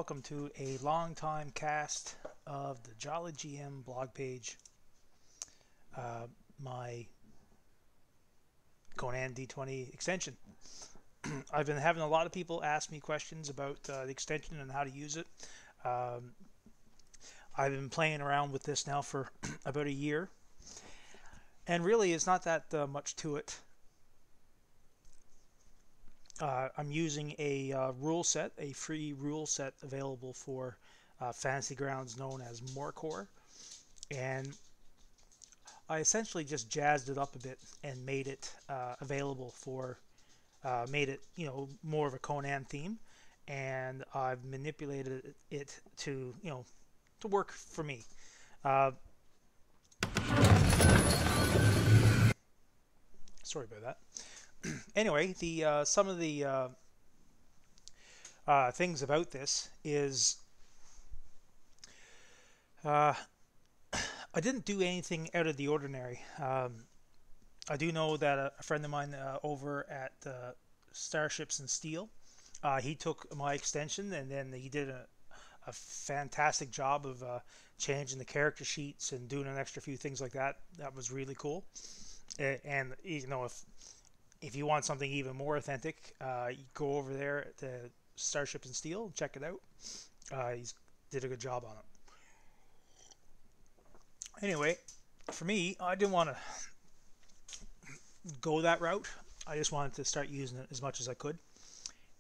welcome to a long time cast of the Jolly GM blog page. My Conan D20 extension. I've been having a lot of people ask me questions about the extension and how to use it. Um, I've been playing around with this now for about a year, and really it's not that much to it. I'm using a rule set, a free rule set available for Fantasy Grounds known as Morecore, and I essentially just jazzed it up a bit and made it available for, made it more of a Conan theme, and I've manipulated it to to work for me. Uh, Sorry about that. Anyway, the some of the things about this is uh, I didn't do anything out of the ordinary. I do know that a friend of mine over at Starships and Steel, he took my extension and then he did a fantastic job of changing the character sheets and doing an extra few things like that. That was really cool. And if you want something even more authentic, you go over there to Starships and Steel and check it out. He's did a good job on it. Anyway, for me, I didn't want to go that route. I just wanted to start using it as much as I could.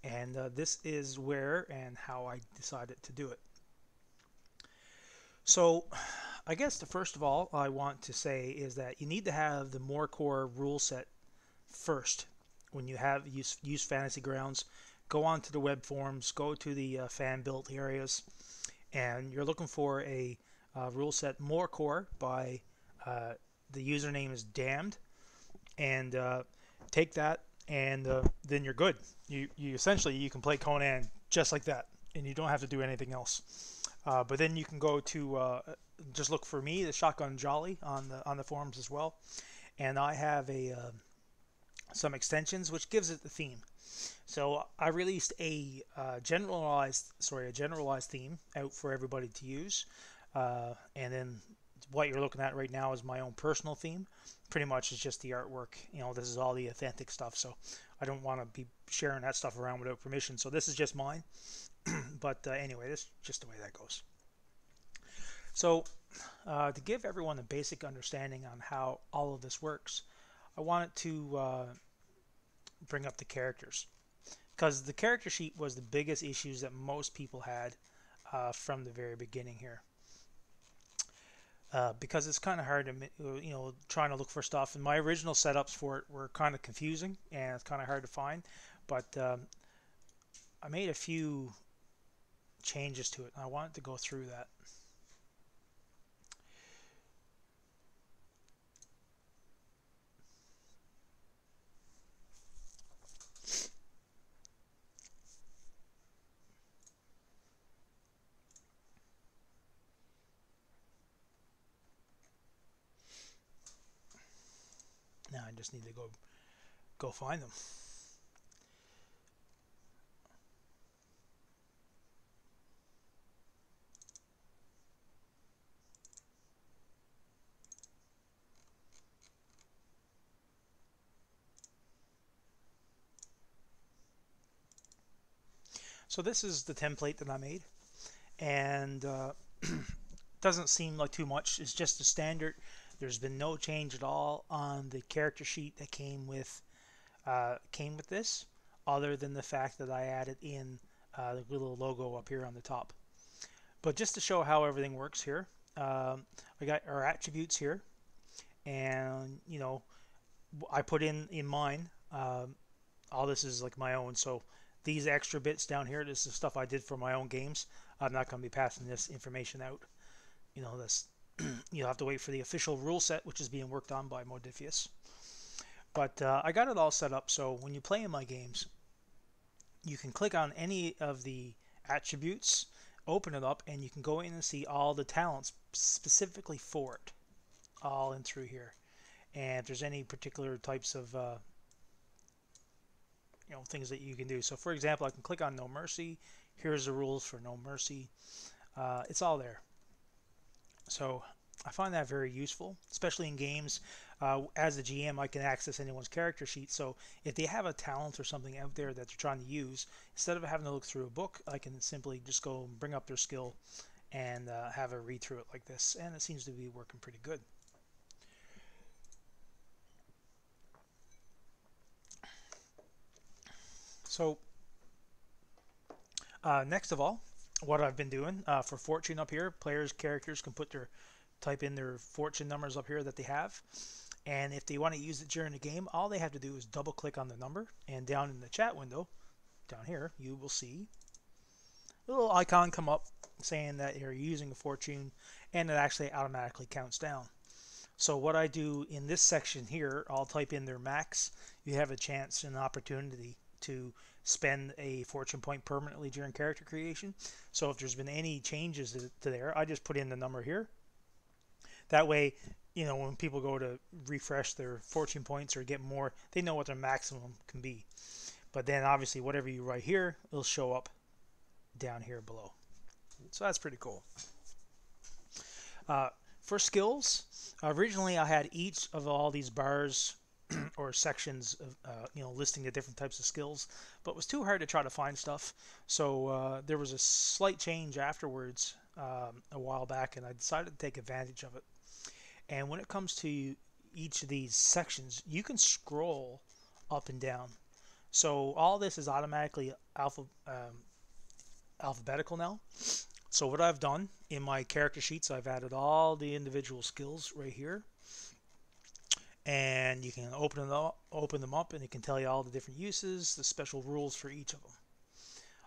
And this is where and how I decided to do it. So, I guess first of all, I want to say is that you need to have the Morecore rule set first. When you have use Fantasy Grounds, go onto the web forums, go to the fan built areas, and you're looking for a rule set Morecore by the username is Damned, and take that, and then you're good. You essentially you can play Conan just like that, and you don't have to do anything else. But then you can go to just look for me, the Shotgun Jolly, on the forums as well, and I have some extensions which gives it the theme. So I released a generalized theme out for everybody to use, and then what you're looking at right now is my own personal theme. Pretty much it's just the artwork. This is all the authentic stuff, so I don't want to be sharing that stuff around without permission. So this is just mine. But anyway, this is just the way that goes. So to give everyone a basic understanding on how all of this works, I wanted to bring up the characters, because the character sheet was the biggest issues that most people had from the very beginning here. Because it's kind of hard to, trying to look for stuff. And my original setups for it were kind of confusing and it's kind of hard to find. But I made a few changes to it, and I wanted to go through that. Now I just need to go find them. So this is the template that I made, and doesn't seem like too much. It's just a standard. There's been no change at all on the character sheet that came with this, other than the fact that I added in the little logo up here on the top. But just to show how everything works here, we got our attributes here, and I put in mine. All this is like my own, so these extra bits down here, this is stuff I did for my own games. I'm not going to be passing this information out. This you'll have to wait for the official rule set, which is being worked on by Modifiers. But I got it all set up, so when you play in my games, you can click on any of the attributes, open it up, and you can go in and see all the talents specifically for it, all in through here. And if there's any particular types of things that you can do. So for example, I can click on No Mercy, Here's the rules for No Mercy. It's all there. So I find that very useful, especially in games. As a GM, I can access anyone's character sheet. So if they have a talent or something out there that they're trying to use, instead of having to look through a book, I can simply just go and bring up their skill and have a read through it like this. And it seems to be working pretty good. So next of all, what I've been doing for fortune up here, players' characters can type in their fortune numbers up here that they have. And if they want to use it during the game, all they have to do is double click on the number, and down in the chat window, down here, you will see a little icon come up saying that you're using a fortune, and it actually automatically counts down. So what I do in this section here, I'll type in their max. You have a chance and an opportunity to spend a fortune point permanently during character creation. So if there's been any changes to there, I just put in the number here. That way, you know, when people go to refresh their fortune points or get more, they know what their maximum can be. But then obviously whatever you write here will show up down here below. So that's pretty cool. For skills, originally I had each of all these bars or sections of, you know, listing the different types of skills, but it was too hard to try to find stuff. So there was a slight change afterwards a while back, and I decided to take advantage of it. And when it comes to each of these sections, you can scroll up and down. So all this is automatically alphabetical now. So what I've done in my character sheets, I've added all the individual skills right here. And you can open them up, and it can tell you all the different uses, the special rules for each of them.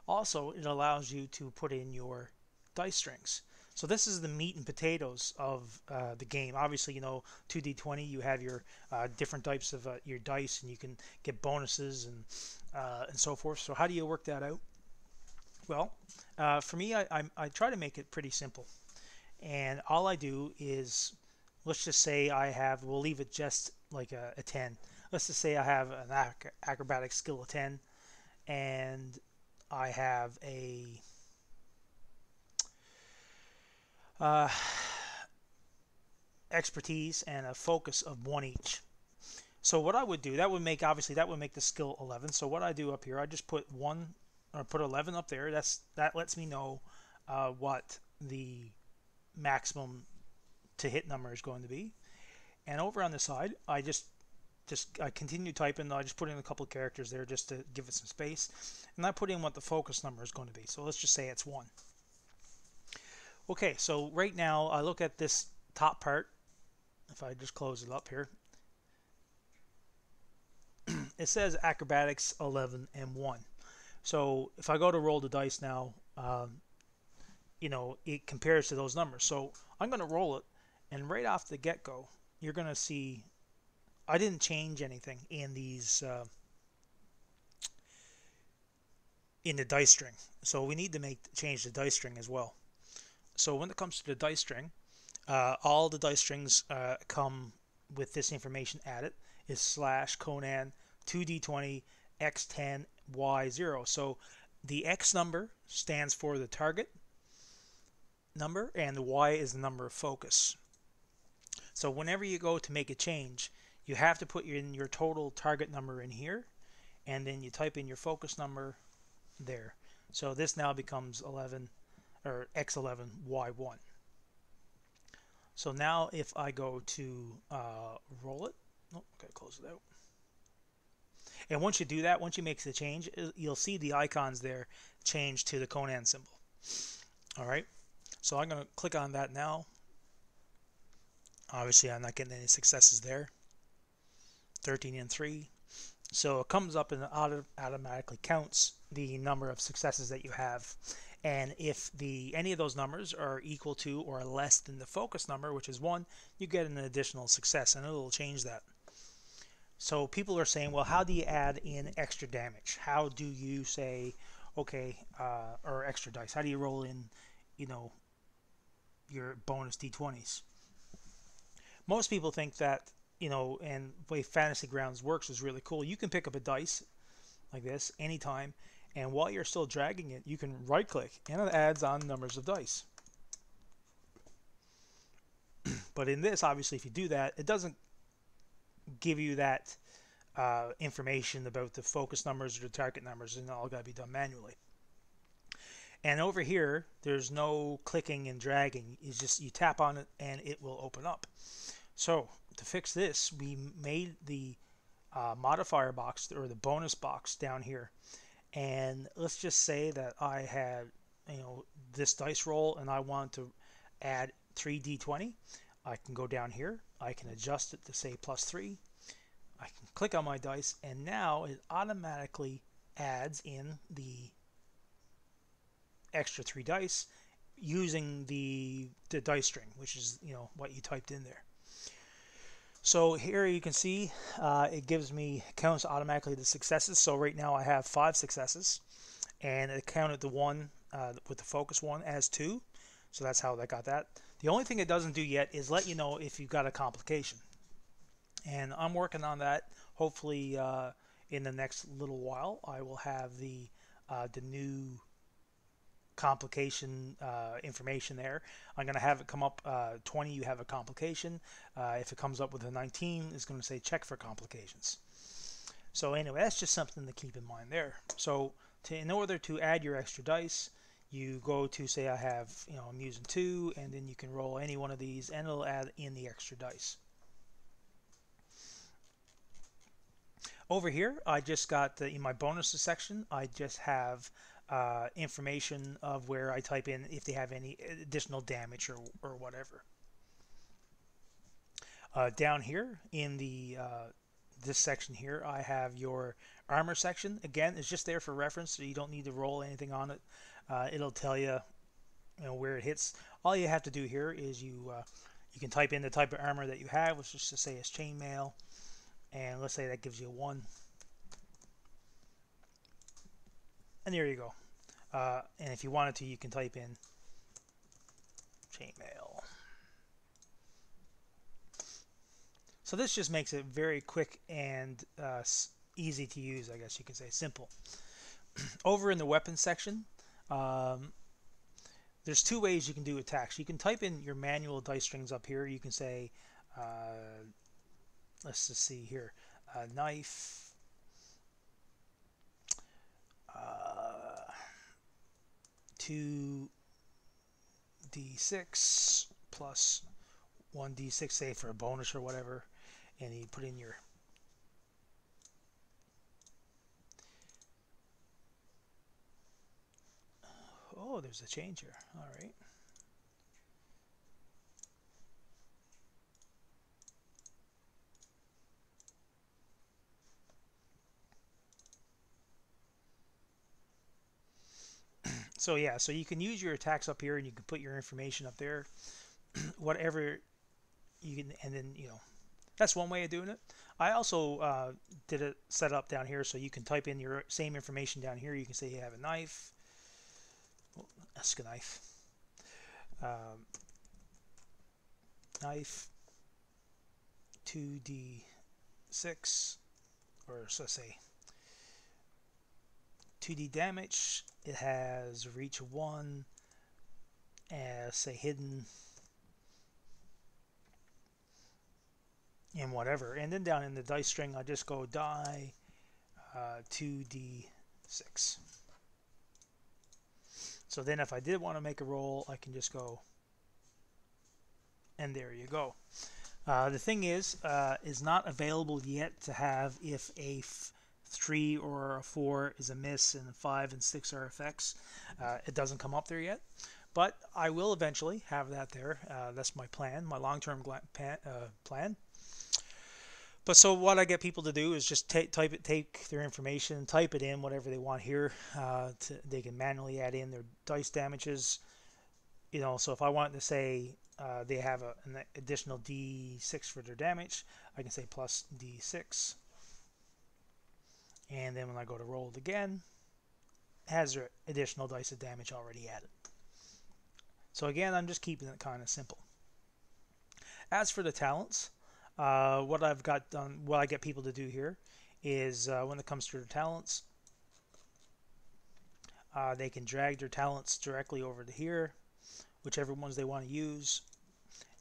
Also, it allows you to put in your dice strings. So this is the meat and potatoes of the game. Obviously, you know, 2d20, you have your different types of your dice, and you can get bonuses and so forth. So how do you work that out? Well, for me, I try to make it pretty simple. And all I do is, let's just say I have, we'll leave it just like a 10. Let's just say I have an acrobatic skill of 10, and I have a expertise and a focus of 1 each. So what I would do, that would make the skill 11. So what I do up here, I just put 1 or put 11 up there. That lets me know what the maximum to hit number is going to be. And over on the side, I I continue typing. I just put in a couple of characters there just to give it some space, and I put in what the focus number is going to be. So let's just say it's 1. Okay, so right now I look at this top part. If I just close it up here, it says acrobatics 11 and 1. So if I go to roll the dice now, you know, it compares to those numbers. So I'm going to roll it, and right off the get-go, you're going to see I didn't change anything in these in the dice string. So we need to change the dice string as well. So when it comes to the dice string, all the dice strings come with this information added. Is /Conan 2d20 x10 y0. So the X number stands for the target number, and the Y is the number of focus. So whenever you go to make a change, you have to put in your total target number in here, and then you type in your focus number there. So this now becomes 11 or X11 Y1. So now if I go to roll it, okay, close it out. And once you do that, once you make the change, you'll see the icons there change to the Conan symbol. All right, so I'm going to click on that now. Obviously, I'm not getting any successes there. 13 and 3. So it comes up and automatically counts the number of successes that you have. And if any of those numbers are equal to or less than the focus number, which is 1, you get an additional success, and it'll change that. So people are saying, well, how do you add in extra damage? How do you say, okay, or extra dice? How do you roll in, you know, your bonus d20s? Most people think that, you know, and the way Fantasy Grounds works is really cool. You can pick up a dice like this anytime, And while you're still dragging it, you can right click and it adds on numbers of dice. But in this, obviously, if you do that, it doesn't give you that information about the focus numbers or the target numbers, and all got to be done manually. And over here, there's no clicking and dragging. It's just you tap on it and it will open up. So to fix this, we made the modifier box or the bonus box down here. And let's just say that I had, this dice roll and I want to add 3d20. I can go down here. I can adjust it to say +3. I can click on my dice, and now it automatically adds in the extra 3 dice using the dice string, which is what you typed in there. So here you can see it counts automatically the successes. So right now I have 5 successes, and it counted the one with the focus one as 2. So that's how I got that. The only thing it doesn't do yet is let you know if you've got a complication, and I'm working on that. Hopefully in the next little while I will have the new complication information there. I'm going to have it come up 20, you have a complication. If it comes up with a 19, it's going to say check for complications. So anyway, that's just something to keep in mind there. So in order to add your extra dice, you go to say I have, I'm using 2, and then you can roll any one of these and it'll add in the extra dice. Over here, I just got in my bonuses section, I just have information of where I type in if they have any additional damage or whatever. Down here in the this section here, I have your armor section. Again, it's just there for reference, so you don't need to roll anything on it. It'll tell you, where it hits. All you have to do here is you can type in the type of armor that you have, which is to say is chainmail, and let's say that gives you a 1. And there you go. And if you wanted to, you can type in chainmail. So this just makes it very quick and easy to use, I guess you could say, simple. Over in the weapons section, there's 2 ways you can do attacks. You can type in your manual dice strings up here. You can say, let's just see here, knife, 2d6 plus 1d6, say for a bonus or whatever, and you put in your there's a change here. All right. So yeah, so you can use your attacks up here, and you can put your information up there, whatever you can, and then that's one way of doing it. I also did it set up down here, so you can type in your same information down here. You can say you have a knife, ask a knife, knife, 2d6, or so say 2d damage. It has reach 1, as say hidden, and whatever. And then down in the dice string, I just go die 2d6. So then if I did want to make a roll, I can just go, and there you go. The thing is not available yet to have if a 3 or a 4 is a miss and a 5 and 6 are effects. It doesn't come up there yet, but I will eventually have that there. That's my plan, my long-term plan. But so what I get people to do is just take their information, type it in, whatever they want here. They can manually add in their dice damages. So if I want to say they have an additional d6 for their damage, I can say plus d6. And then when I go to roll it again, it has their additional dice of damage already added. So again, I'm just keeping it kind of simple. As for the talents, what I've got done, what I get people to do here is when it comes to the talents, They can drag their talents directly over to here, whichever ones they want to use.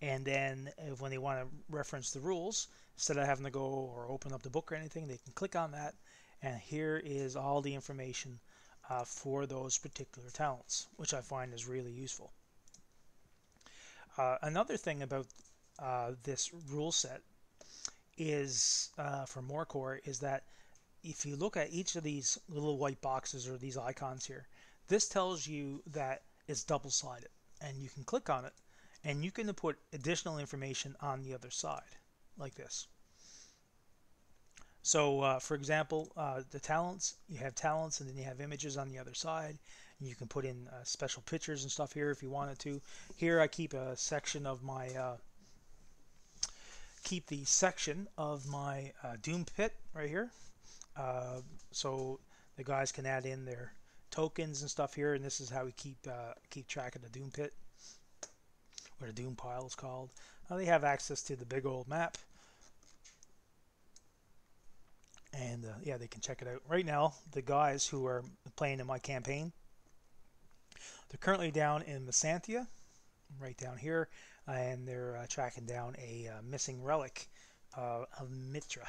And then when they want to reference the rules, instead of having to go or open up the book or anything, they can click on that. And here is all the information for those particular talents, which I find is really useful. Another thing about this rule set is for Morecore is that if you look at each of these little white boxes or these icons here, this tells you that it's double-sided, and you can click on it and you can put additional information on the other side like this. So for example, the talents, you have talents and then you have images on the other side. You can put in special pictures and stuff here if you wanted to. Here I keep a section of my Doom Pit right here. So the guys can add in their tokens and stuff here, and this is how we keep track of the Doom Pit, or the Doom Pile is called. They have access to the big old map, and yeah, they can check it out. Right now, the guys who are playing in my campaign, they're currently down in Mysanthia, right down here, and they're tracking down a missing relic of Mitra.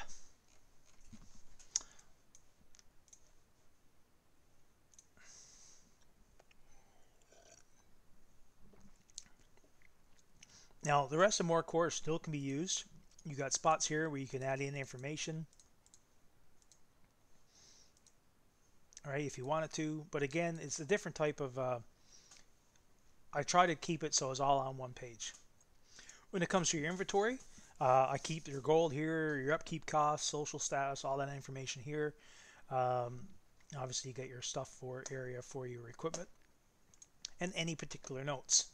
Now, the rest of Morecore still can be used. You got spots here where you can add in information, all right, if you wanted to. But again, it's a different type of. I try to keep it so it's all on one page. When it comes to your inventory, I keep your gold here, your upkeep costs, social status, all that information here. Obviously, you get your stuff for area for your equipment, and any particular notes.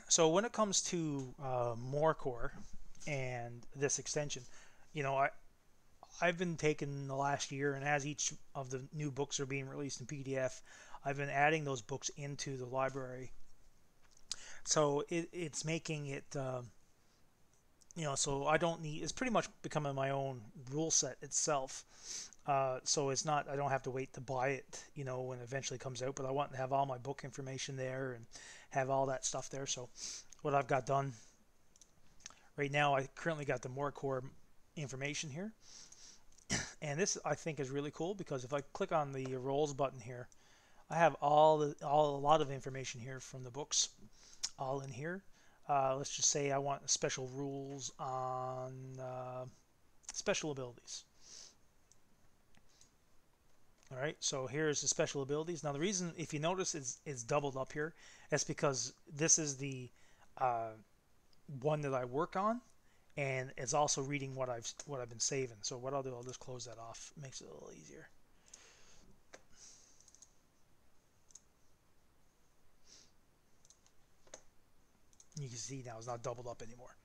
So when it comes to Morecore and this extension, you know, I've been taking the last year, and as each of the new books are being released in PDF, I've been adding those books into the library. So it's making it, you know, so I don't need, it's pretty much becoming my own rule set itself. So it's not, I don't have to wait to buy it, you know, when it eventually comes out, but I want to have all my book information there and have all that stuff there. So what I've got done right now, I currently got the Morecore information here. And this I think is really cool because if I click on the roles button here, I have a lot of information here from the books, all in here. Let's just say I want special rules on special abilities. All right, so here's the special abilities. Now the reason, if you notice, it's doubled up here, that's because this is the one that I work on, and it's also reading what I've been saving. So what I'll do, I'll just close that off. It makes it a little easier. You can see now it's not doubled up anymore.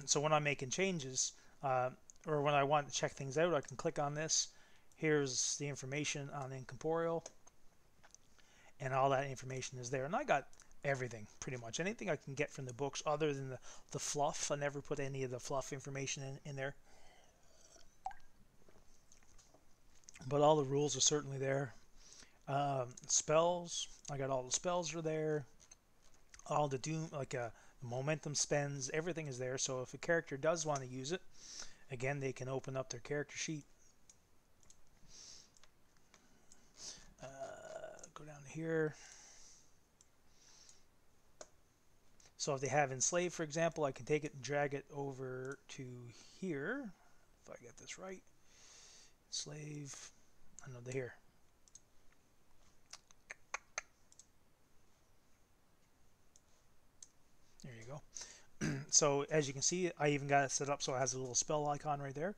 So when I'm making changes, or when I want to check things out, I can click on this. Here's the information on Incorporeal, and all that information is there. And I got everything, pretty much. Anything I can get from the books other than the fluff. I never put any of the fluff information in there. But all the rules are certainly there. Spells, I got all the spells are there. All the doom, like momentum spends, everything is there. So if a character does want to use it, again, they can open up their character sheet. Go down here. So if they have enslave, for example, I can take it and drag it over to here. If I get this right, enslave, another here. There you go. So as you can see, I even got it set up so it has a little spell icon right there.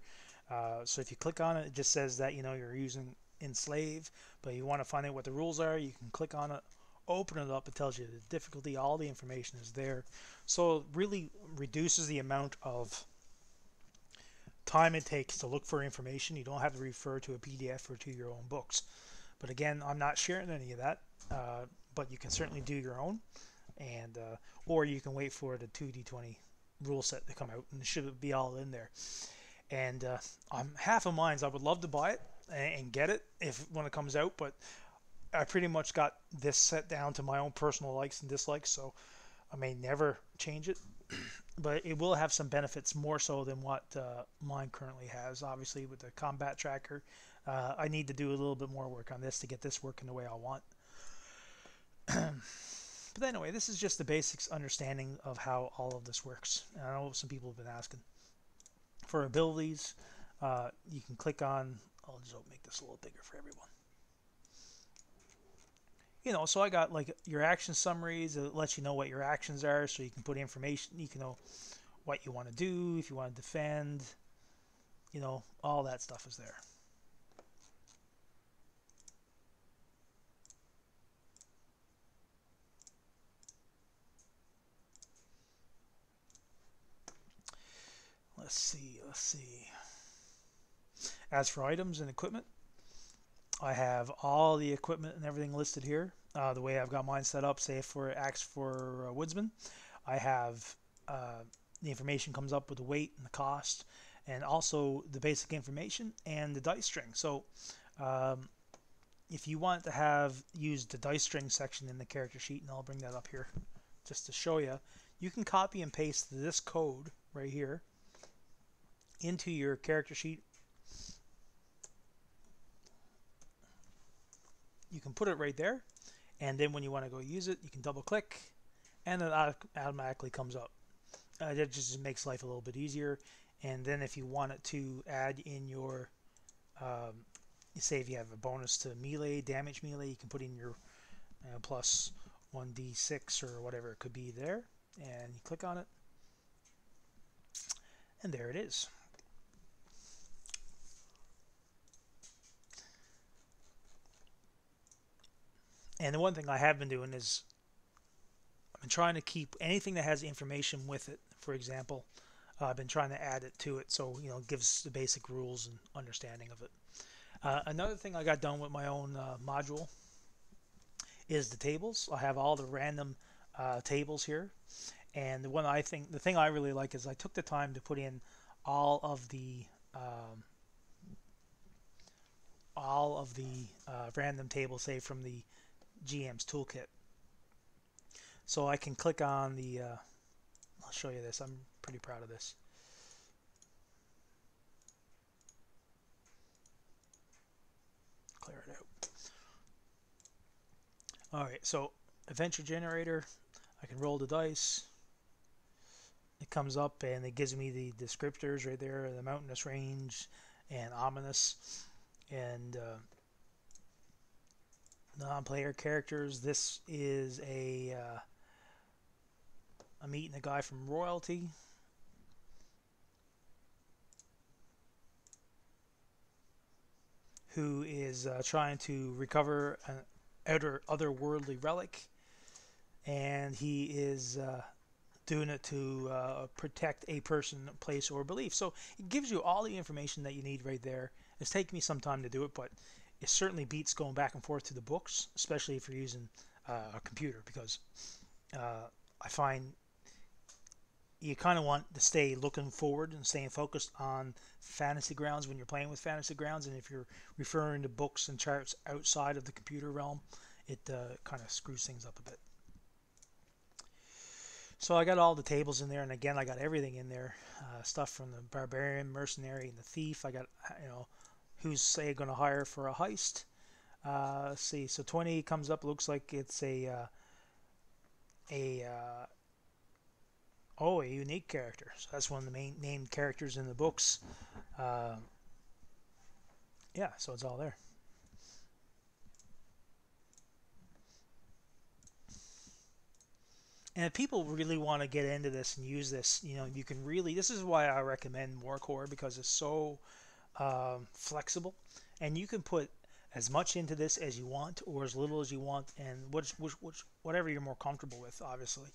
So if you click on it, it just says that, you know, you're using enslave, but you want to find out what the rules are, you can click on it, open it up, it tells you the difficulty, all the information is there. So it really reduces the amount of time it takes to look for information. You don't have to refer to a PDF or to your own books. But again, I'm not sharing any of that, but you can certainly do your own, and or you can wait for the 2D20 rule set to come out, and it should be all in there. And I'm half of mine. I would love to buy it and get it if when it comes out, but I pretty much got this set down to my own personal likes and dislikes, so I may never change it. But it will have some benefits more so than what mine currently has. Obviously, with the combat tracker, I need to do a little bit more work on this to get this working the way I want. But anyway, this is just the basics understanding of how all of this works. And I know some people have been asking. For abilities, you can click on, I'll just make this a little bigger for everyone. So I got like your action summaries. It lets you know what your actions are, so you can put information. You can know what you want to do, if you want to defend. All that stuff is there. Let's see. As for items and equipment, I have all the equipment and everything listed here. The way I've got mine set up, say for axe for woodsman, I have the information comes up with the weight and the cost, and also the basic information and the dice string. So if you want to use the dice string section in the character sheet, and I'll bring that up here just to show you, you can copy and paste this code right here into your character sheet. You can put it right there, and then when you want to go use it, you can double click and it automatically comes up. That just makes life a little bit easier. And then if you want it to add in your say if you have a bonus to melee, damage melee, you can put in your plus 1d6 or whatever it could be there, and you click on it, and there it is. And the one thing I have been doing is I've been trying to keep anything that has information with it. For example, I've been trying to add it to it, so it gives the basic rules and understanding of it. Another thing I got done with my own module is the tables. I have all the random tables here, and the thing I really like is I took the time to put in all of the random tables, say from the GM's toolkit. So I can click on the I'll show you this. I'm pretty proud of this. Clear it out. Alright, so adventure generator, I can roll the dice. It comes up and it gives me the descriptors right there, the mountainous range and ominous, and non-player characters. This is I'm meeting a guy from royalty. Who is trying to recover an otherworldly relic, and he is doing it to protect a person, place, or belief. So it gives you all the information that you need right there. It's taken me some time to do it, but it certainly beats going back and forth to the books, especially if you're using a computer, because I find you kind of want to stay looking forward and staying focused on fantasy grounds when you're playing with fantasy grounds, and if you're referring to books and charts outside of the computer realm, it kind of screws things up a bit. So I got all the tables in there, and again I got everything in there, stuff from the barbarian, mercenary, and the thief. I got who's say going to hire for a heist. Let's see, so 20 comes up, looks like it's a unique character. So that's one of the main named characters in the books. Yeah, so it's all there. And if people really want to get into this and use this, you can really, this is why I recommend Morecore, because it's so flexible, and you can put as much into this as you want or as little as you want, and whatever you're more comfortable with, obviously.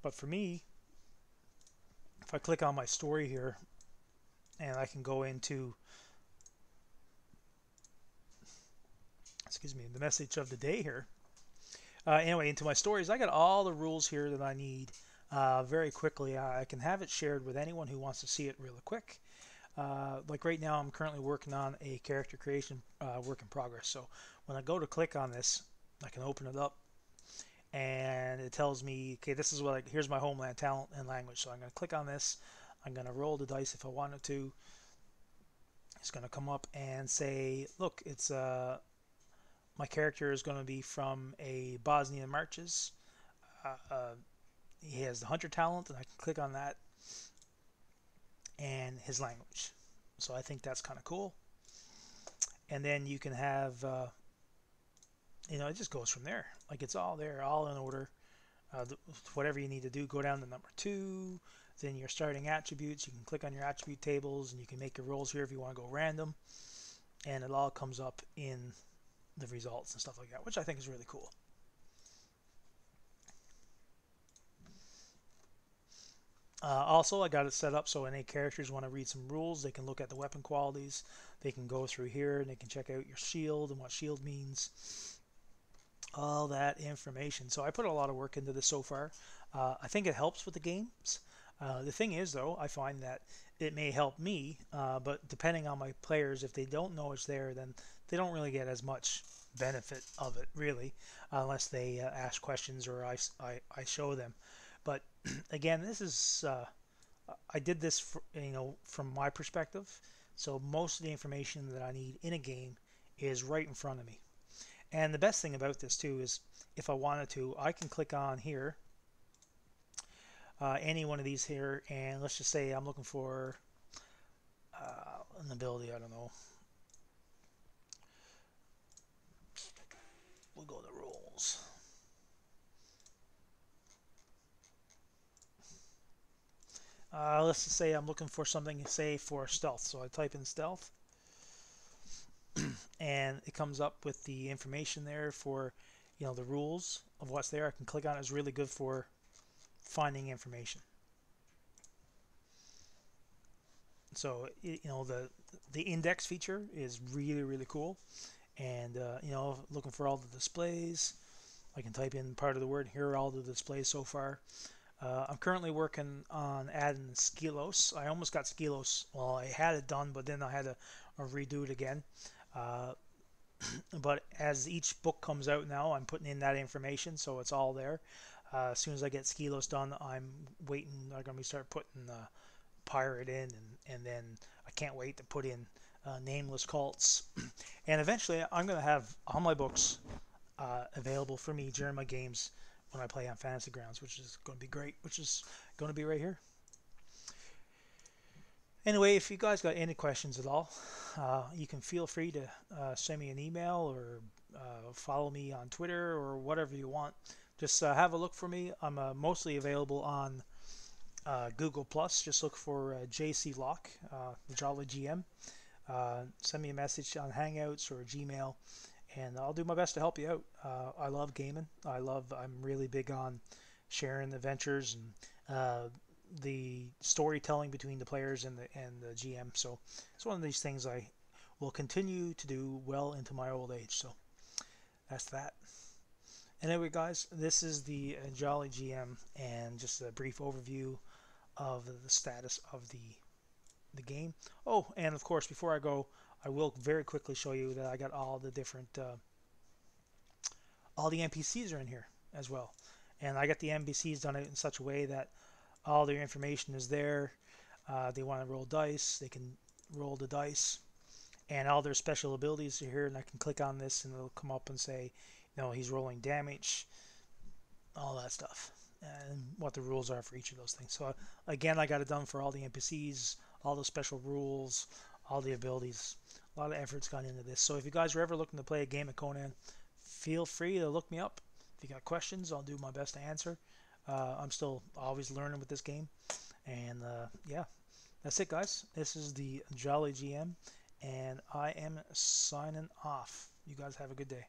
But for me, if I click on my story here, and I can go into, the message of the day here. Anyway, into my stories, I got all the rules here that I need very quickly. I can have it shared with anyone who wants to see it really quick. Like right now, I'm currently working on a character creation work in progress. So when I go to click on this, I can open it up, and it tells me, okay, this is what here's my homeland, talent, and language. So I'm going to click on this. I'm going to roll the dice if I wanted to. It's going to come up and say, look, it's my character is going to be from a Bosnian Marches. He has the hunter talent, and I can click on that, and his language. So I think that's kind of cool. And then you can have, it just goes from there. Like it's all there, all in order. Whatever you need to do, go down to number 2. Then your starting attributes. You can click on your attribute tables, and you can make your rolls here if you want to go random. And it all comes up in the results and stuff like that, which I think is really cool. Also, I got it set up so any characters want to read some rules, they can look at the weapon qualities. They can go through here and they can check out your shield and what shield means. All that information. So I put a lot of work into this so far. I think it helps with the games. The thing is, though, I find that it may help me, but depending on my players, if they don't know it's there, then they don't really get as much benefit of it, really, unless they ask questions or I show them. But again, this is I did this for, from my perspective. So most of the information that I need in a game is right in front of me. And the best thing about this too is if I wanted to, I can click on here, any one of these here, and let's just say I'm looking for an ability, I don't know. We'll go to rules. Let's just say I'm looking for something, say, for stealth. So I type in stealth, and it comes up with the information there for, the rules of what's there. I can click on it. It's really good for finding information. So, the index feature is really, really cool. And, looking for all the displays, I can type in part of the word. Here are all the displays so far. I'm currently working on adding Skelos. I almost got Skelos. Well, I had it done, but then I had to redo it again. But as each book comes out now, I'm putting in that information, so it's all there. As soon as I get Skelos done, I'm waiting. I'm going to start putting Pirate in, and then I can't wait to put in Nameless Cults. And eventually, I'm going to have all my books available for me during my games when I play on Fantasy Grounds, which is going to be great, which is going to be right here. Anyway, if you guys got any questions at all, you can feel free to send me an email or follow me on Twitter or whatever you want. Just have a look for me. I'm mostly available on Google+. Just look for JC Locke, the Jolly GM. Send me a message on Hangouts or Gmail, and I'll do my best to help you out. I love gaming. I'm really big on sharing adventures and the storytelling between the players and the GM. So it's one of these things I will continue to do well into my old age. So that's that. Anyway, guys, this is the Jolly GM, and just a brief overview of the status of the game. Oh, and of course, before I go, I will very quickly show you that I got all the different all the NPCs are in here as well, and I got the NPCs done in such a way that all their information is there. They want to roll dice, they can roll the dice, and all their special abilities are here, and I can click on this and it'll come up and say, he's rolling damage, all that stuff, and what the rules are for each of those things. So again, I got it done for all the NPCs, all the special rules, all the abilities. A lot of effort's gone into this. So if you guys are ever looking to play a game of Conan, feel free to look me up. If you got questions, I'll do my best to answer. I'm still always learning with this game. And yeah, that's it, guys. This is the Jolly GM, and I am signing off. You guys have a good day.